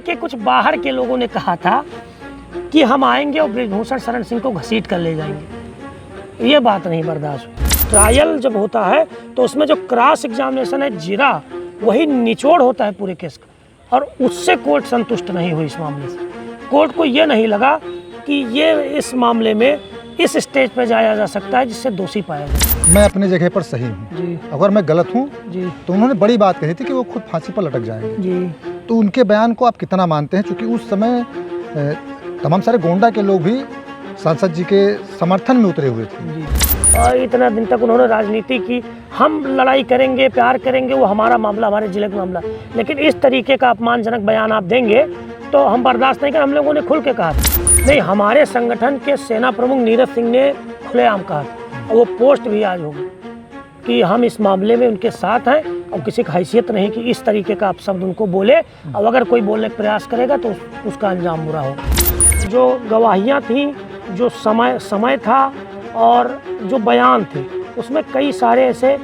कि कुछ बाहर के लोगों ने कहा था कि हम आएंगे और बृजभूषण शरण सिंह को घसीट कर ले जाएंगे। ये बात नहीं बर्दाश्त हुई। ट्रायल जब होता है तो उसमें जो क्रॉस एग्जामिनेशन है जीरा, वही निचोड़ होता है पूरे केस का, और उससे कोर्ट संतुष्ट नहीं हुई इस मामले से। कोर्ट को ये नहीं लगा कि ये इस मामले में इस स्टेज पर जाया जा सकता है जिससे दोषी पाया जाए। मैं अपनी जगह पर सही हूँ जी अगर मैं गलत हूँ जी तो उन्होंने बड़ी बात कही थी कि वो खुद फांसी पर लटक जाएंगे। जी। तो उनके बयान को आप कितना मानते हैं, क्योंकि उस समय तमाम सारे गोंडा के लोग भी सांसद जी के समर्थन में उतरे हुए थे। जी। और इतना दिन तक उन्होंने राजनीति की, हम लड़ाई करेंगे, प्यार करेंगे, वो हमारा मामला, हमारे जिले का मामला, लेकिन इस तरीके का अपमानजनक बयान आप देंगे तो हम बर्दाश्त नहीं करें। हम लोगों ने खुल के कहा था, नहीं, हमारे संगठन के सेना प्रमुख नीरज सिंह ने खुलेआम कहा था, और वो पोस्ट भी आज होगी कि हम इस मामले में उनके साथ हैं और किसी की हैसियत नहीं कि इस तरीके का आप शब्द उनको बोले, और अगर कोई बोलने का प्रयास करेगा तो उसका अंजाम बुरा होगा। जो गवाहियाँ थीं, जो समय था और जो बयान थे, उसमें कई सारे ऐसे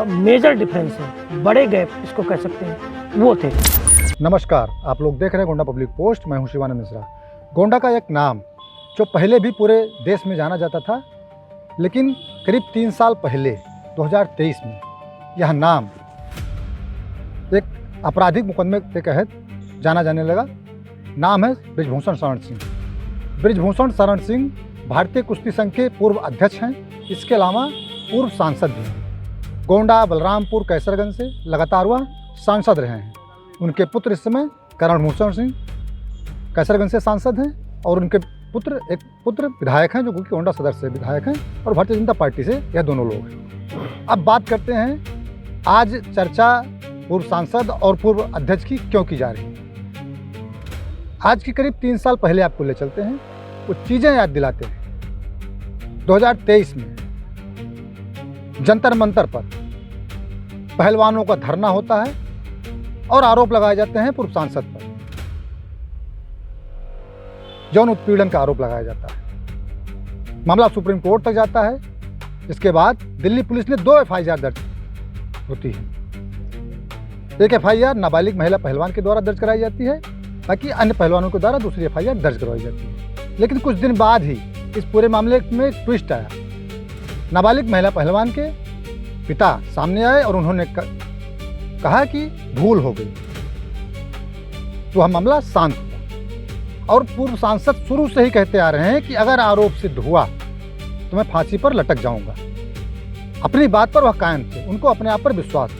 मेजर डिफरेंस हैं, बड़े गैप इसको कह सकते हैं, वो थे। नमस्कार, आप लोग देख रहे हैं गोंडा पब्लिक पोस्ट। मैं हूं शिवानंद मिश्रा। गोंडा का एक नाम जो पहले भी पूरे देश में जाना जाता था, लेकिन करीब 3 साल पहले 2023 में यह नाम एक आपराधिक मुकदमे के तहत जाना जाने लगा। नाम है बृजभूषण शरण सिंह। बृजभूषण शरण सिंह भारतीय कुश्ती संघ के पूर्व अध्यक्ष हैं। इसके अलावा पूर्व सांसद भी हैं। गोंडा, बलरामपुर, कैसरगंज से लगातार वह सांसद रहे हैं। उनके पुत्र इस समय करणभूषण सिंह कैसरगंज से सांसद हैं, और उनके एक पुत्र विधायक हैं जो कि गोंडा सदर से विधायक हैं, और भारतीय जनता पार्टी से यह दोनों लोग हैं। अब बात करते हैं, आज चर्चा पूर्व सांसद और पूर्व अध्यक्ष की क्यों की जा रही है। आज की करीब 3 साल पहले आपको ले चलते हैं, कुछ चीज़ें याद दिलाते हैं। 2023 में जंतर मंतर पर पहलवानों का धरना होता है और आरोप लगाए जाते हैं पूर्व सांसद पर। यौन उत्पीड़न का आरोप लगाया जाता है। मामला सुप्रीम कोर्ट तक जाता है। इसके बाद दिल्ली पुलिस ने 2 FIR दर्ज होती है। एक FIR नाबालिग महिला पहलवान के द्वारा दर्ज कराई जाती है, बाकी अन्य पहलवानों के द्वारा दूसरी FIR दर्ज करवाई जाती है। लेकिन कुछ दिन बाद ही इस पूरे मामले में एक ट्विस्ट आया। नाबालिग महिला पहलवान के पिता सामने आए और उन्होंने कहा कि भूल हो गई, तो वह मामला शांत हुआ। और पूर्व सांसद शुरू से ही कहते आ रहे हैं कि अगर आरोप सिद्ध हुआ तो मैं फांसी पर लटक जाऊंगा। अपनी बात पर वह कायम थे, उनको अपने आप पर विश्वास था।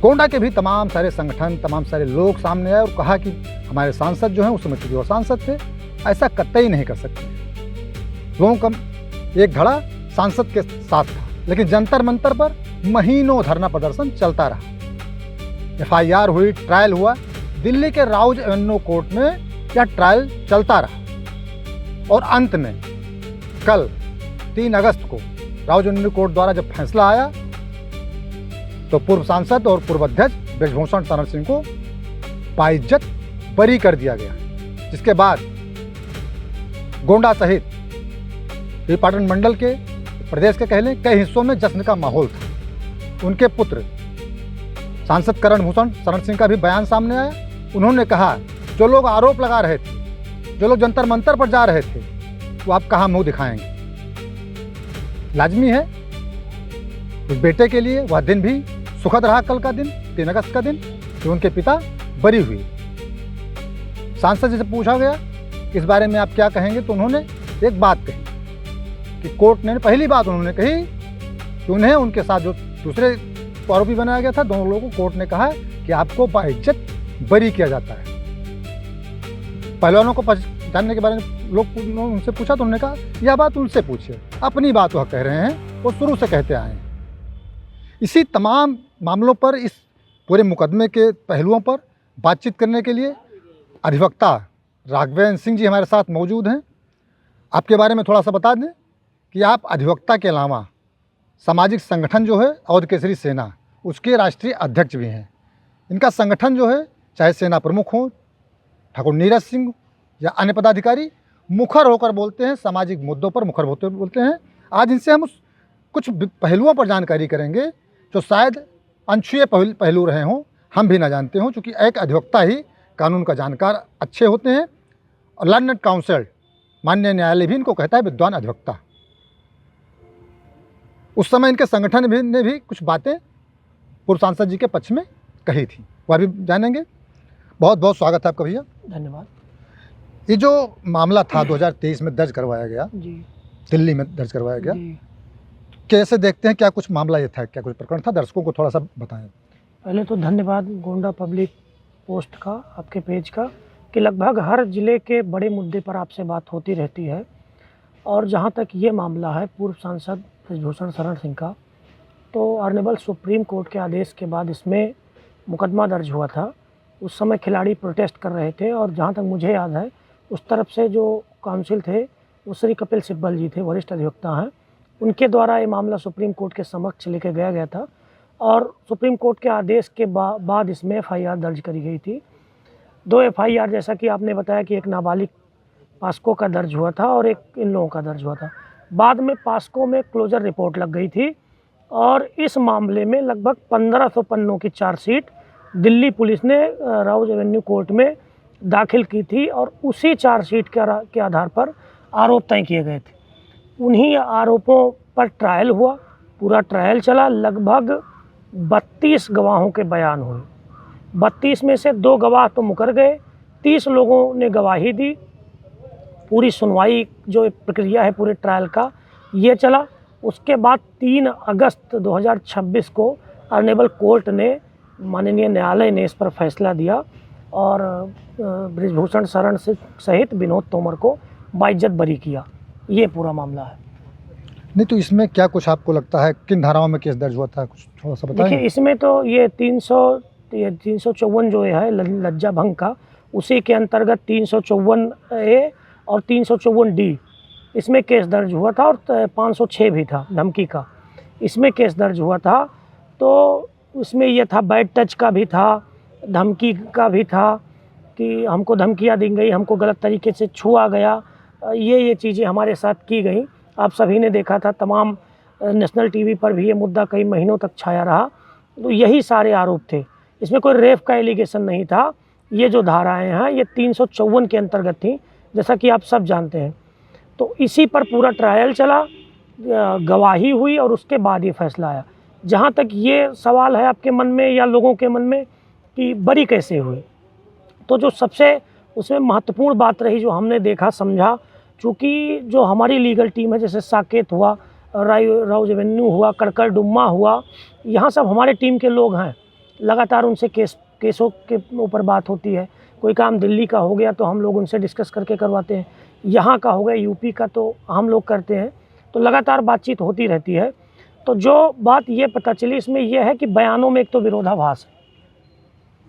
गोंडा के भी तमाम सारे संगठन, तमाम सारे लोग सामने आए और कहा कि हमारे सांसद जो हैं, उस समय चूंकि वो सांसद थे, ऐसा कतई नहीं कर सकते। लोगों का एक धड़ा सांसद के साथ था, लेकिन जंतर मंतर पर महीनों धरना प्रदर्शन चलता रहा। FIR हुई, ट्रायल हुआ। दिल्ली के राउज एवेन्यू कोर्ट में यह ट्रायल चलता रहा, और अंत में कल 3 अगस्त को राउज एवेन्यू कोर्ट द्वारा जब फैसला आया तो पूर्व सांसद और पूर्व अध्यक्ष बृजभूषण शरण सिंह को बाइज्जत बरी कर दिया गया, जिसके बाद गोंडा सहित पाटन मंडल के, प्रदेश के कह लें, कई हिस्सों में जश्न का माहौल था। उनके पुत्र सांसद करणभूषण शरण सिंह का भी बयान सामने आया। उन्होंने कहा, जो लोग आरोप लगा रहे थे, जो लोग जंतर मंतर पर जा रहे थे, वो आप कहाँ मुंह दिखाएंगे। लाजमी है उस बेटे के लिए वह दिन भी सुखद रहा। कल का दिन, 3 अगस्त का दिन, जो उनके पिता बरी हुई। सांसद जी से पूछा गया इस बारे में आप क्या कहेंगे, तो उन्होंने एक बात कही कि कोर्ट ने, पहली बात उन्होंने कही कि उन्हें उनके साथ जो दूसरे आरोपी बनाया गया था, दोनों लोगों को कोर्ट ने कहा कि आपको बाइज्जत बरी किया जाता है। पहलवानों को जानने के बारे में लोग उनसे पूछा तो उन्होंने कहा यह बात उनसे पूछिए, अपनी बात वह कह रहे हैं, वो शुरू से कहते आए हैं। इसी तमाम मामलों पर, इस पूरे मुकदमे के पहलुओं पर बातचीत करने के लिए अधिवक्ता राघवेंद्र सिंह जी हमारे साथ मौजूद हैं। आपके बारे में थोड़ा सा बता दें कि आप अधिवक्ता के अलावा सामाजिक संगठन जो है अवध केसरी सेना, उसके राष्ट्रीय अध्यक्ष भी हैं। इनका संगठन जो है, चाहे सेना प्रमुख हो, ठाकुर नीरज सिंह या अन्य पदाधिकारी, मुखर होकर बोलते हैं, सामाजिक मुद्दों पर मुखर होते बोलते हैं। आज इनसे हम कुछ पहलुओं पर जानकारी करेंगे जो शायद अनछुए पहलू रहे हों, हम भी ना जानते हों, क्योंकि एक अधिवक्ता ही कानून का जानकार अच्छे होते हैं और लर्नेड काउंसिल, माननीय न्यायालय भी इनको कहता है विद्वान अधिवक्ता। उस समय इनके संगठन ने भी कुछ बातें पूर्व सांसद जी के पक्ष में कही थी, वह भी जानेंगे। बहुत बहुत स्वागत है आपका भैया। धन्यवाद। ये जो मामला था 2023 में दर्ज करवाया गया जी, दिल्ली में दर्ज करवाया गया, जी। कैसे देखते हैं? क्या कुछ मामला ये था, क्या कुछ प्रकरण था? दर्शकों को थोड़ा सा बताएं। पहले तो धन्यवाद गोंडा पब्लिक पोस्ट का, आपके पेज का, कि लगभग हर ज़िले के बड़े मुद्दे पर आपसे बात होती रहती है। और जहाँ तक ये मामला है पूर्व सांसद बृजभूषण शरण सिंह का, तो ऑनरेबल सुप्रीम कोर्ट के आदेश के बाद इसमें मुकदमा दर्ज हुआ था। उस समय खिलाड़ी प्रोटेस्ट कर रहे थे और जहाँ तक मुझे याद है उस तरफ से जो काउंसिल थे वो श्री कपिल सिब्बल जी थे, वरिष्ठ अधिवक्ता हैं। उनके द्वारा ये मामला सुप्रीम कोर्ट के समक्ष लेके गया था और सुप्रीम कोर्ट के आदेश के बाद इसमें FIR दर्ज करी गई थी। 2 FIR, जैसा कि आपने बताया कि एक नाबालिग पास्को का दर्ज हुआ था और एक इन लोगों का दर्ज हुआ था। बाद में पास्को में क्लोजर रिपोर्ट लग गई थी और इस मामले में लगभग 1500 पन्नों की चार्जशीट दिल्ली पुलिस ने राउज एवेन्यू कोर्ट में दाखिल की थी और उसी चार्जशीट के आधार पर आरोप तय किए गए थे। उन्हीं आरोपों पर ट्रायल हुआ, पूरा ट्रायल चला। लगभग 32 गवाहों के बयान हुए। 32 में से 2 गवाह तो मुकर गए, 30 लोगों ने गवाही दी। पूरी सुनवाई जो प्रक्रिया है पूरे ट्रायल का ये चला। उसके बाद 3 अगस्त 2026 को ऑनरेबल कोर्ट ने, माननीय न्यायालय ने इस पर फैसला दिया और बृजभूषण शरण सहित विनोद तोमर को बाइज्जत बरी किया। ये पूरा मामला है। नहीं तो इसमें क्या कुछ आपको लगता है, किन धाराओं में केस दर्ज हुआ था, कुछ थोड़ा सा बताएं। देखिए, इसमें तो ये 354 जो है लज्जा भंग का, उसी के अंतर्गत 354A और 354D इसमें केस दर्ज हुआ था और 506 भी था धमकी का, इसमें केस दर्ज हुआ था। तो उसमें ये था, बैड टच का भी था, धमकी का भी था कि हमको धमकियाँ दी गई, हमको गलत तरीके से छुआ गया, ये चीज़ें हमारे साथ की गई। आप सभी ने देखा था, तमाम नेशनल टीवी पर भी ये मुद्दा कई महीनों तक छाया रहा। तो यही सारे आरोप थे, इसमें कोई रेप का एलिगेशन नहीं था। ये जो धाराएं हैं ये 354 के अंतर्गत थी, जैसा कि आप सब जानते हैं। तो इसी पर पूरा ट्रायल चला, गवाही हुई और उसके बाद ये फैसला आया। जहाँ तक ये सवाल है आपके मन में या लोगों के मन में कि बरी कैसे हुई, तो जो सबसे उसमें महत्वपूर्ण बात रही, जो हमने देखा समझा, चूँकि जो हमारी लीगल टीम है, जैसे साकेत हुआ, राउज एवेन्यू हुआ, कड़कड़डुम्मा हुआ, यहाँ सब हमारे टीम के लोग हैं। लगातार उनसे केसों के ऊपर बात होती है। कोई काम दिल्ली का हो गया तो हम लोग उनसे डिस्कस करके करवाते हैं, यहाँ का हो गया यूपी का तो हम लोग करते हैं। तो लगातार बातचीत होती रहती है। तो जो बात ये पता चली इसमें यह है कि बयानों में एक तो विरोधाभास है,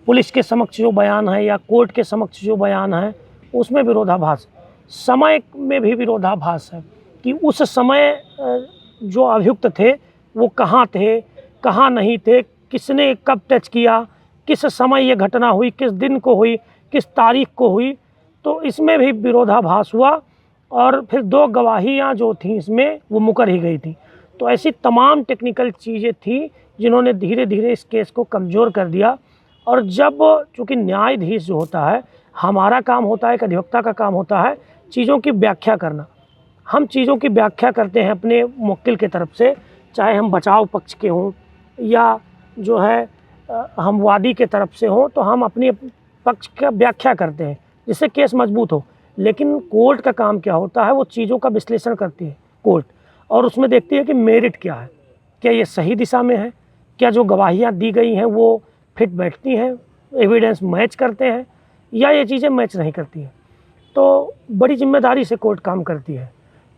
पुलिस के समक्ष जो बयान है या कोर्ट के समक्ष जो बयान है उसमें विरोधाभास है। समय में भी विरोधाभास है कि उस समय जो अभियुक्त थे वो कहाँ थे, कहाँ नहीं थे, किसने कब टच किया, किस समय ये घटना हुई, किस दिन को हुई, किस तारीख को हुई। तो इसमें भी विरोधाभास हुआ और फिर 2 गवाहियाँ जो थीं इसमें वो मुकर ही गई थी। तो ऐसी तमाम टेक्निकल चीज़ें थी जिन्होंने धीरे धीरे इस केस को कमज़ोर कर दिया। और जब चूँकि न्यायाधीश जो होता है, हमारा काम होता है, एक अधिवक्ता का काम होता है चीज़ों की व्याख्या करना। हम चीज़ों की व्याख्या करते हैं अपने मुवक्किल के तरफ से, चाहे हम बचाव पक्ष के हों या जो है हम वादी के तरफ से हों, तो हम अपने पक्ष का व्याख्या करते हैं जिससे केस मजबूत हो। लेकिन कोर्ट का काम क्या होता है, वो चीज़ों का विश्लेषण करती है कोर्ट, और उसमें देखती है कि मेरिट क्या है, क्या ये सही दिशा में है, क्या जो गवाहियाँ दी गई हैं वो फिट बैठती हैं, एविडेंस मैच करते हैं, या ये चीज़ें मैच नहीं करती हैं। तो बड़ी जिम्मेदारी से कोर्ट काम करती है।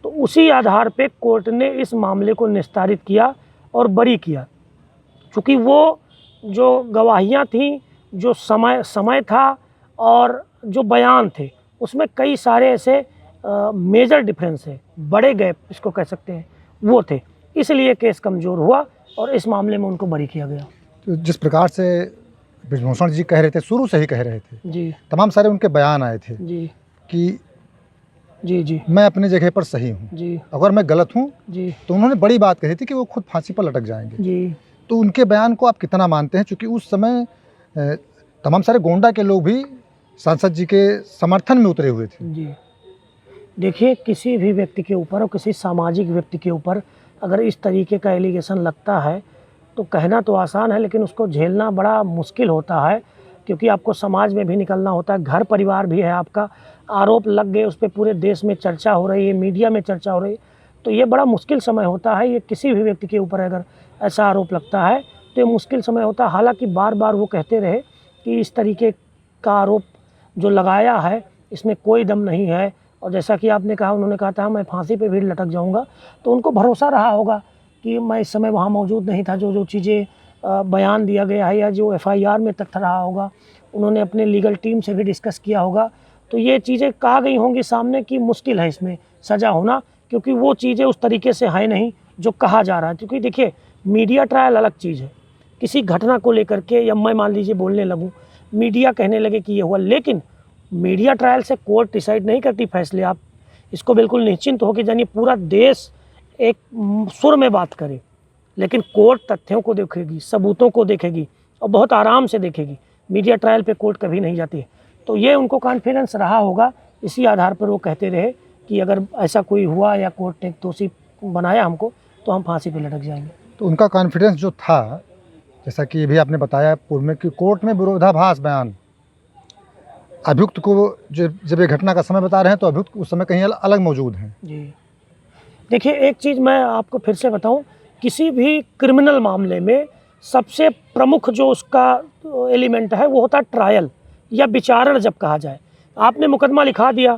तो उसी आधार पे कोर्ट ने इस मामले को निस्तारित किया और बरी किया। चूँकि वो जो गवाहियाँ थीं, जो समय था और जो बयान थे, उसमें कई सारे ऐसे मेजर डिफरेंस है, बड़े गैप इसको कह सकते हैं, वो थे। इसलिए केस कमज़ोर हुआ और इस मामले में उनको बरी किया गया। तो जिस प्रकार से बृजभूषण जी कह रहे थे, शुरू से ही कह रहे थे जी, तमाम सारे उनके बयान आए थे जी, कि जी, मैं अपनी जगह पर सही हूँ, जी, अगर मैं गलत हूँ जी, तो उन्होंने बड़ी बात कही थी कि वो खुद फांसी पर लटक जाएंगे। जी। तो उनके बयान को आप कितना मानते हैं? क्योंकि उस समय तमाम सारे गोंडा के लोग भी सांसद जी के समर्थन में उतरे हुए थे। जी, देखिए किसी भी व्यक्ति के ऊपर और किसी सामाजिक व्यक्ति के ऊपर अगर इस तरीके का एलिगेशन लगता है तो कहना तो आसान है, लेकिन उसको झेलना बड़ा मुश्किल होता है, क्योंकि आपको समाज में भी निकलना होता है, घर परिवार भी है आपका, आरोप लग गए, उस पर पूरे देश में चर्चा हो रही है, मीडिया में चर्चा हो रही है, तो ये बड़ा मुश्किल समय होता है। ये किसी भी व्यक्ति के ऊपर अगर ऐसा आरोप लगता है तो ये मुश्किल समय होता है। हालांकि बार बार वो कहते रहे कि इस तरीके का आरोप जो लगाया है इसमें कोई दम नहीं है, और जैसा कि आपने कहा, उन्होंने कहा था मैं फांसी पे भी लटक जाऊंगा, तो उनको भरोसा रहा होगा कि मैं इस समय वहाँ मौजूद नहीं था। जो चीज़ें बयान दिया गया है या जो एफआईआर में तथ्य रहा होगा, उन्होंने अपने लीगल टीम से भी डिस्कस किया होगा, तो ये चीज़ें कहा गई होंगी सामने कि मुश्किल है इसमें सज़ा होना, क्योंकि वो चीज़ें उस तरीके से है नहीं जो कहा जा रहा है। क्योंकि देखिए मीडिया ट्रायल अलग चीज़ है, किसी घटना को लेकर के या मैं मान लीजिए बोलने लगूँ, मीडिया कहने लगे कि ये हुआ, लेकिन मीडिया ट्रायल से कोर्ट डिसाइड नहीं करती फैसले। आप इसको बिल्कुल निश्चिंत हो के जानिए, पूरा देश एक सुर में बात करे, लेकिन कोर्ट तथ्यों को देखेगी, सबूतों को देखेगी और बहुत आराम से देखेगी। मीडिया ट्रायल पे कोर्ट कभी नहीं जाती है। तो ये उनको कॉन्फिडेंस रहा होगा, इसी आधार पर वो कहते रहे कि अगर ऐसा कोई हुआ या कोर्ट ने दोषी बनाया हमको तो हम फांसी पे लटक जाएंगे। तो उनका कॉन्फिडेंस जो था, जैसा कि ये भी आपने बताया पूर्व में कि कोर्ट में विरोधाभास बयान, अभियुक्त को जब ये घटना का समय बता रहे हैं तो अभियुक्त उस समय कहीं अलग मौजूद हैं। जी, देखिए एक चीज़ मैं आपको फिर से बताऊं, किसी भी क्रिमिनल मामले में सबसे प्रमुख जो उसका एलिमेंट है वो होता है ट्रायल या विचारण। जब कहा जाए आपने मुकदमा लिखा दिया,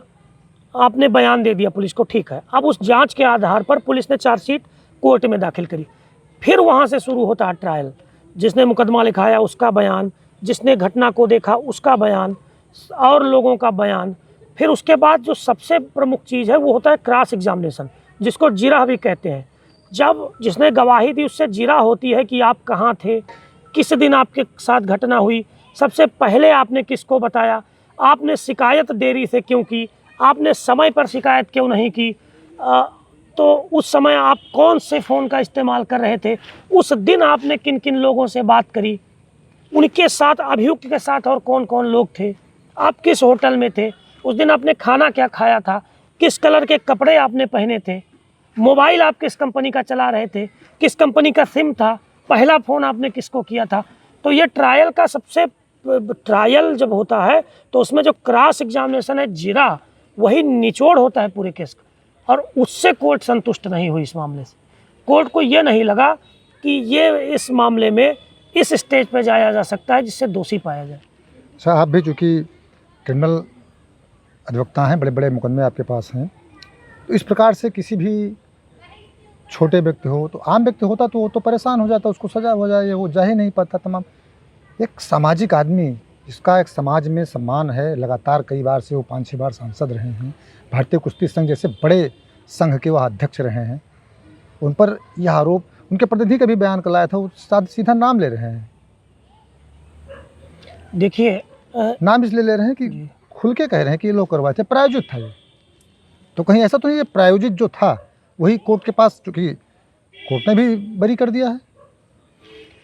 आपने बयान दे दिया पुलिस को, ठीक है, अब उस जांच के आधार पर पुलिस ने चार्जशीट कोर्ट में दाखिल करी, फिर वहाँ से शुरू होता है ट्रायल। जिसने मुकदमा लिखाया उसका बयान, जिसने घटना को देखा उसका बयान और लोगों का बयान, फिर उसके बाद जो सबसे प्रमुख चीज़ है वो होता है क्रॉस एग्जामिनेशन, जिसको जिरह भी कहते हैं। जब जिसने गवाही दी उससे जिरह होती है कि आप कहाँ थे, किस दिन आपके साथ घटना हुई, सबसे पहले आपने किसको बताया, आपने शिकायत देरी से क्यों की, आपने समय पर शिकायत क्यों नहीं की, तो उस समय आप कौन से फ़ोन का इस्तेमाल कर रहे थे, उस दिन आपने किन किन लोगों से बात करी, उनके साथ अभियुक्त के साथ और कौन कौन लोग थे, आप किस होटल में थे, उस दिन आपने खाना क्या खाया था, किस कलर के कपड़े आपने पहने थे, मोबाइल आप किस कंपनी का चला रहे थे, किस कंपनी का सिम था, पहला फ़ोन आपने किसको किया था। तो ये ट्रायल का सबसे, ट्रायल जब होता है तो उसमें जो क्रॉस एग्जामिनेशन है, जिरा, वही निचोड़ होता है पूरे केस का। और उससे कोर्ट संतुष्ट नहीं हुई इस मामले से। कोर्ट को ये नहीं लगा कि ये इस मामले में इस स्टेज पर जाया जा सकता है जिससे दोषी पाया जाए। अच्छा, आप भी चूँकि क्रिमिनल अधिवक्ता हैं, बड़े बड़े मुकदमे आपके पास हैं, तो इस प्रकार से किसी भी छोटे व्यक्ति हो, तो आम व्यक्ति होता तो वो तो परेशान हो जाता, उसको सज़ा हो जाए, वो जा ही नहीं पाता तमाम। एक सामाजिक आदमी जिसका एक समाज में सम्मान है, लगातार कई बार से वो 5-6 बार सांसद रहे हैं, भारतीय कुश्ती संघ जैसे बड़े संघ के वह अध्यक्ष रहे हैं, उन पर यह आरोप, उनके प्रतिनिधि का भी बयान कराया था, वो सीधा नाम ले रहे हैं। देखिए नाम इसलिए ले रहे हैं कि खुल के कह रहे हैं कि ये लोग करवाए थे, प्रायोजित था ये। तो कहीं ऐसा तो नहीं, ये प्रायोजित जो था वही कोर्ट के पास, चूँकि कोर्ट ने भी बरी कर दिया है।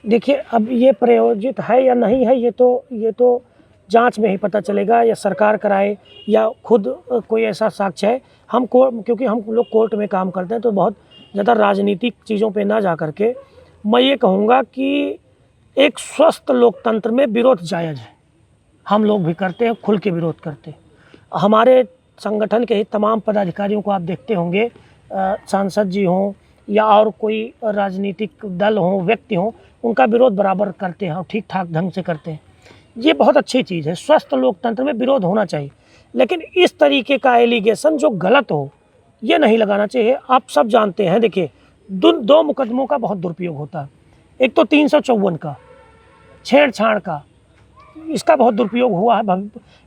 देखिए अब ये प्रायोजित है या नहीं है, ये तो जांच में ही पता चलेगा, या सरकार कराए या खुद कोई ऐसा साक्ष्य है। हम क्योंकि हम लोग कोर्ट में काम करते हैं तो बहुत ज़्यादा राजनीतिक चीज़ों पे ना जा करके मैं ये कहूँगा कि एक स्वस्थ लोकतंत्र में विरोध जायज़ है। हम लोग भी करते हैं, खुल के विरोध करते हैं। हमारे संगठन के ही तमाम पदाधिकारियों को आप देखते होंगे, सांसद जी हों या और कोई राजनीतिक दल हों, व्यक्ति हों, उनका विरोध बराबर करते हैं और ठीक ठाक ढंग से करते हैं। ये बहुत अच्छी चीज़ है, स्वस्थ लोकतंत्र में विरोध होना चाहिए। लेकिन इस तरीके का एलिगेशन जो गलत हो, ये नहीं लगाना चाहिए। आप सब जानते हैं, देखिए दो मुकदमों का बहुत दुरुपयोग होता है। एक तो 354 का छेड़छाड़ का, इसका बहुत दुरुपयोग हुआ है,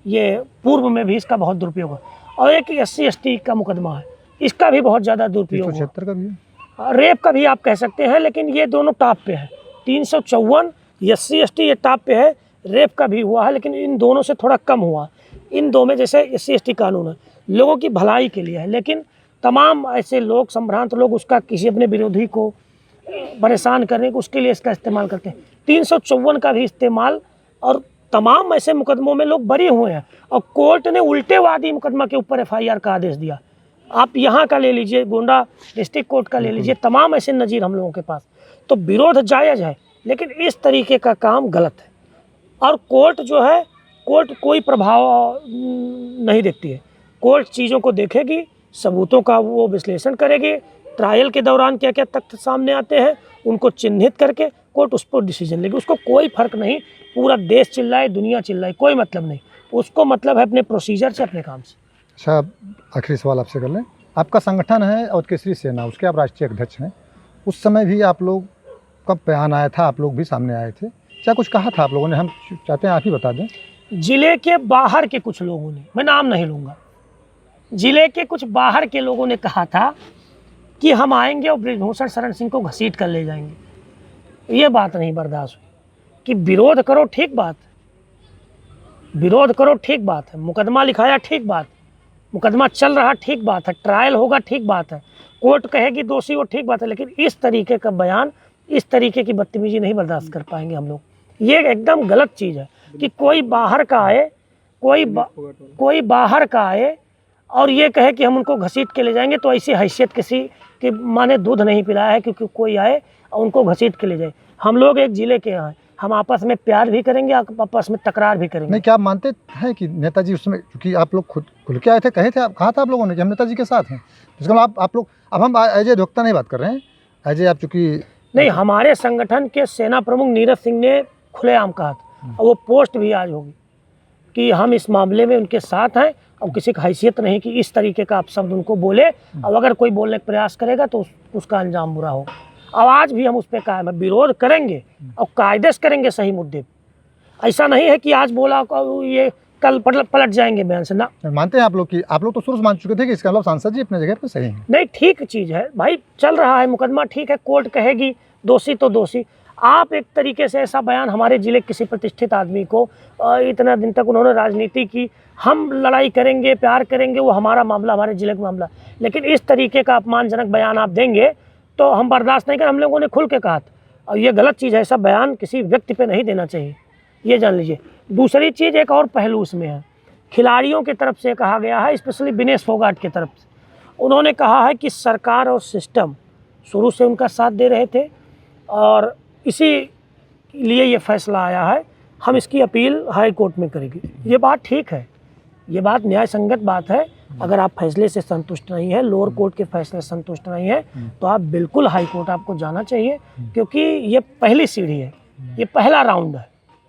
ये पूर्व में भी इसका बहुत दुरुपयोग हुआ, और एक SC/ST का मुकदमा है, इसका भी बहुत ज़्यादा दुरुपयोग हुआ। 376 का भी है, रेप का भी आप कह सकते हैं, लेकिन ये दोनों टॉप पे है। 354 SC/ST ये टॉप पे है, रेप का भी हुआ है लेकिन इन दोनों से थोड़ा कम हुआ। इन दो में जैसे SC/ST कानून है, लोगों की भलाई के लिए है, लेकिन तमाम ऐसे लोग, संभ्रांत लोग, उसका किसी अपने विरोधी को परेशान करने को उसके लिए इसका इस्तेमाल करते हैं। 354 का भी इस्तेमाल और तमाम ऐसे मुकदमों में लोग बरी हुए हैं और कोर्ट ने उल्टे वादी मुकदमा के ऊपर FIR का आदेश दिया। आप यहाँ का ले लीजिए, गोंडा डिस्ट्रिक्ट कोर्ट का ले लीजिए, तमाम ऐसे नज़ीर हम लोगों के पास। तो विरोध जायज़ है, लेकिन इस तरीके का काम गलत है। और कोर्ट जो है, कोर्ट कोई प्रभाव नहीं देखती है। कोर्ट चीज़ों को देखेगी, सबूतों का वो विश्लेषण करेगी, ट्रायल के दौरान क्या क्या तथ्य सामने आते हैं उनको चिन्हित करके कोर्ट उस पर डिसीजन लेगी। उसको कोई फ़र्क नहीं, पूरा देश चिल्लाए, दुनिया चिल्लाए, कोई मतलब नहीं। उसको मतलब है अपने प्रोसीजर से, अपने काम से। अच्छा, आखिरी सवाल आपसे कर लें। आपका संगठन है और केसरी सेना, उसके आप राष्ट्रीय अध्यक्ष हैं। उस समय भी आप लोग कब बयान आया था, आप लोग भी सामने आए थे, क्या कुछ कहा था आप लोगों ने? हम चाहते हैं आप ही बता दें। जिले के बाहर के कुछ लोगों ने, मैं नाम नहीं लूँगा, जिले के कुछ बाहर के लोगों ने कहा था कि हम आएंगे और बृजभूषण शरण सिंह को घसीट कर ले जाएंगे। ये बात नहीं बर्दाश्त हुई कि विरोध करो, ठीक बात, विरोध करो, ठीक बात है, मुकदमा लिखाया, ठीक बात, मुकदमा चल रहा, ठीक बात है, ट्रायल होगा, ठीक बात है, कोर्ट कहेगी दोषी, वो ठीक बात है। लेकिन इस तरीके का बयान, इस तरीके की बदतमीजी नहीं बर्दाश्त कर पाएंगे हम लोग। ये एकदम गलत चीज़ है कि कोई बाहर का आए, कोई बाहर का आए और ये कहे कि हम उनको घसीट के ले जाएंगे। तो ऐसी हैसियत किसी के माने दूध नहीं पिलाया है क्योंकि कोई आए और उनको घसीट के ले जाए। हम लोग एक ज़िले के हैं, हम आपस में प्यार भी करेंगे, आपस में तकरार भी करेंगे। नहीं, क्या आप मानते हैं कि नेताजी उसमें, क्योंकि आप लोग खुल के आए थे, कहा था आप लोगों ने कि हम नेताजी के साथ हैं, इसका मतलब आप लोग, अब हम एज ए अधिवक्ता नहीं बात कर रहे हैं, एज ए आप चूँकि नहीं, हमारे संगठन के सेना प्रमुख नीरज सिंह ने खुलेआम कहा था और वो पोस्ट भी आज होगी कि हम इस मामले में उनके साथ हैं और किसी की हैसियत नहीं कि इस तरीके का आप शब्द उनको बोले, और अगर कोई बोलने का प्रयास करेगा तो उसका अंजाम बुरा होगा। आवाज़ भी हम उस पर कायम है, विरोध करेंगे और कायदे से करेंगे सही मुद्दे पर। ऐसा नहीं है कि आज बोला ये कल पलट जाएंगे बयान से ना। मानते हैं आप लोग कि आप लोग तो शुरू से मान चुके थे कि इसका मतलब सांसद जी अपने जगह पर सही हैं। नहीं, ठीक चीज़ है भाई, चल रहा है मुकदमा, ठीक है, कोर्ट कहेगी दोषी तो दोषी। आप एक तरीके से ऐसा बयान हमारे ज़िले किसी प्रतिष्ठित आदमी को, इतना दिन तक उन्होंने राजनीति की, हम लड़ाई करेंगे, प्यार करेंगे, वो हमारा मामला, हमारे ज़िले का मामला, लेकिन इस तरीके का अपमानजनक बयान आप देंगे तो हम बर्दाश्त नहीं करें। हम लोगों ने खुल के कहा था और ये गलत चीज़ है, ऐसा बयान किसी व्यक्ति पे नहीं देना चाहिए, ये जान लीजिए। दूसरी चीज़, एक और पहलू इसमें है, खिलाड़ियों की तरफ से कहा गया है, स्पेशली विनेश फोगाट की तरफ से, उन्होंने कहा है कि सरकार और सिस्टम शुरू से उनका साथ दे रहे थे और इसी लिए ये फैसला आया है, हम इसकी अपील हाई कोर्ट में करेंगे। ये बात ठीक है, ये बात न्याय संगत बात है। अगर आप फैसले से संतुष्ट नहीं है, लोअर कोर्ट के फैसले से संतुष्ट नहीं है, तो आप बिल्कुल हाई कोर्ट आपको जाना चाहिए, क्योंकि ये पहली सीढ़ी है, ये पहला राउंड है,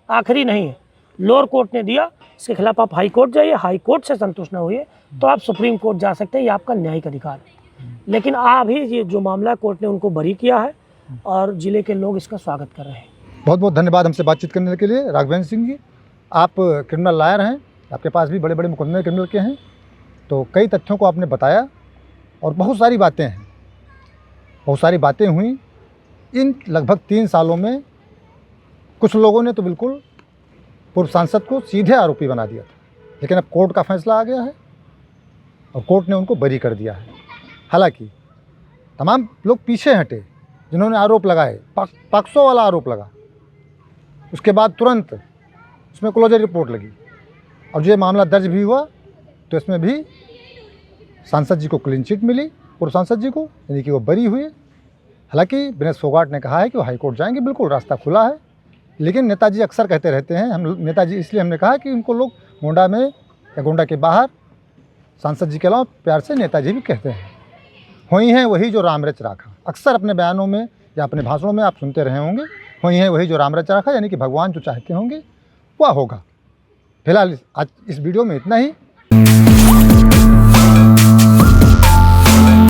आखिरी नहीं है। लोअर कोर्ट ने दिया, इसके खिलाफ आप हाई कोर्ट जाइए, हाई कोर्ट से संतुष्ट न हुए तो आप सुप्रीम कोर्ट जा सकते हैं, ये आपका न्यायिक अधिकार है। लेकिन अभी ये जो मामला कोर्ट ने उनको बरी किया है और ज़िले के लोग इसका स्वागत कर रहे हैं। बहुत बहुत धन्यवाद हमसे बातचीत करने के लिए राघवेंद्र सिंह जी। आप क्रिमिनल लॉयर हैं, आपके पास भी बड़े बड़े मुकदमे क्रिमिनल के हैं, तो कई तथ्यों को आपने बताया और बहुत सारी बातें हैं, बहुत सारी बातें हुई। इन लगभग 3 सालों में कुछ लोगों ने तो बिल्कुल पूर्व सांसद को सीधे आरोपी बना दिया था, लेकिन अब कोर्ट का फैसला आ गया है और कोर्ट ने उनको बरी कर दिया है। हालांकि तमाम लोग पीछे हटे जिन्होंने आरोप लगाए, पॉक्सो वाला आरोप लगा, उसके बाद तुरंत उसमें क्लोजर रिपोर्ट लगी और जो मामला दर्ज भी हुआ तो इसमें भी सांसद जी को क्लीन चिट मिली, पूर्व सांसद जी को, यानी कि वो बरी हुए। हालांकि विनेश फोगाट ने कहा है कि वो हाई कोर्ट जाएंगे, बिल्कुल रास्ता खुला है। लेकिन नेताजी अक्सर कहते रहते हैं, हम नेताजी इसलिए हमने कहा कि उनको लोग गोंडा में या गोंडा के बाहर सांसद जी के अलावा प्यार से नेताजी भी कहते हैं। हुई हैं वही जो राम रच राखा, अक्सर अपने बयानों में या अपने भाषणों में आप सुनते रहे होंगे, हुई हैं वही जो राम रच राखा, यानी कि भगवान जो चाहते होंगे वह होगा। फिलहाल आज इस वीडियो में इतना ही।